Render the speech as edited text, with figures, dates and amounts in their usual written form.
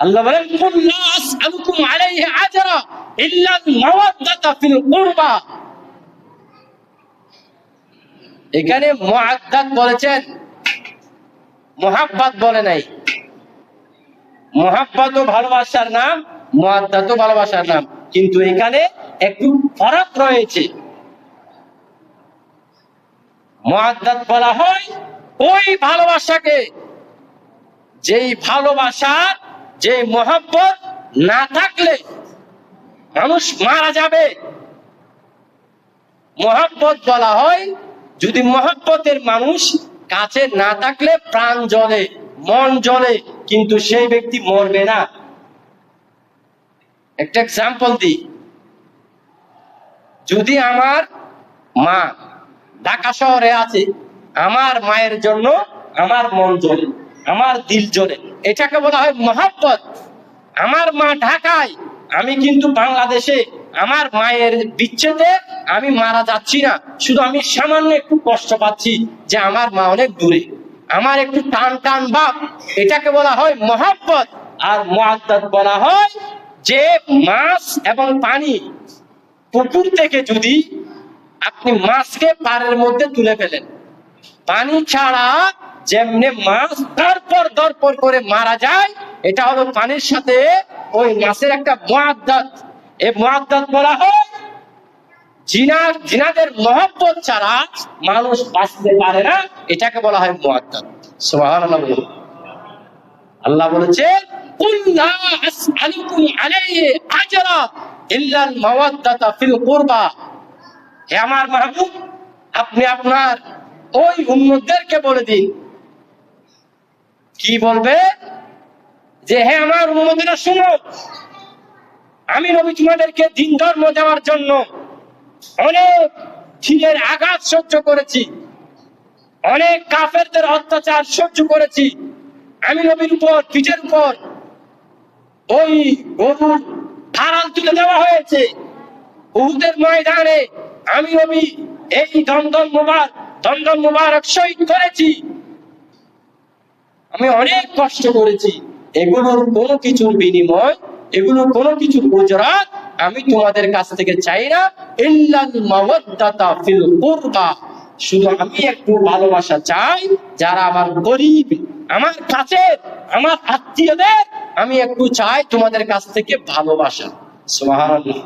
আল্লাহ বলেন কুল লা আসআলুকুম আলাইহি আজরা ইল্লা আল মাওয়াদ্দাতা ফিল কুরবা। এখানে মুআদ্দাত বলেছেন, মুহাব্বত বলে নাই। মুহাব্বতও ভালোবাসার নাম, মুআদ্দাতও ভালোবাসার নাম, কিন্তু এখানে একটু ফারাক রয়েছে। মুআদ্দাত বলা হয় ওই ভালোবাসাকে যেই ভালোবাসা, যে মুহাব্বত না থাকলে মানুষ মারা যাবে। মুহাব্বত বলা হয় যদি মুহাব্বতের মানুষ কাছে না থাকলে প্রাণ জ্বলে, মন জ্বলে, কিন্তু সেই ব্যক্তি মরবে না। একটা এক্সাম্পল দিই, যদি আমার মা ঢাকা শহরে আছে, আমার মায়ের জন্য আমার মন জ্বলে, আমার দিল জ্বলে, এটাকে বলা হয় মহব্বত। আমার মা ঢাকায়, আমি কিন্তু বাংলাদেশে, আমার মায়ের বিচ্ছেদে আমি মারা যাচ্ছি না, শুধু আমি সামান্য একটু কষ্ট পাচ্ছি যে আমার মা অনেক দূরে, আমার একটু টান টান ভাব, এটাকে বলা হয় মহব্বত। আর মুআদ্দাত বলা হয় যে মাছ এবং পানি, পুকুর থেকে যদি আপনি মাছকে পাড়ের মধ্যে তুলে ফেলেন, পানি ছাড়া যেমনি মাছ দরপর করে মারা যায়, এটা হলো পানির সাথে ওই মাছের একটা মুআদ্দাত। এই মুআদ্দাত বলা হয় জিনাদের মহব্বত ছাড়া মানুষ বাঁচতে পারে না, এটাকে বলা হয় মুআদ্দাত। সুবহানাল্লাহ। আল্লাহ বলেছে কুল লা আসআলুকুম আলাইহি আজরা ইল্লা আল মাওয়াদ্দাতা ফিল কুরবা। হে আমার মাহবুব, আপনি আপনার ওই উম্মতদেরকে বলে দিন। কি বলবে? যে হে আমার উম্মতেরা শুনো, আমি নবী তোমাদেরকে দ্বীন ধর্ম দেওয়ার জন্য অনেক দিনের আঘাত সহ্য করেছি, অনেক কাফেরদের অত্যাচার সহ্য করেছি। আমি নবীর উপর, পিঠের উপর ওই গরুর ধারাল তুলে দেওয়া হয়েছে। উহুদের ময়দানে আমি নবী এই দন্দন মুবারক শহীদ করেছি। আমি অনেক কষ্ট করেছি। এগুলোর কোনো কিছুর বিনিময়, এগুলোর কোনো কিছুর উজরাত আমি তোমাদের কাছ থেকে চাই না। ইল্লাল মাওয়াদ্দাতা ফিল কুরবা, শুধু আমি একটু ভালোবাসা চাই। যারা আমার গরীব, আমার কাছে, আমার আত্মীয়দের আমি একটু চাই তোমাদের কাছ থেকে ভালোবাসা। সুবহানাল্লাহ।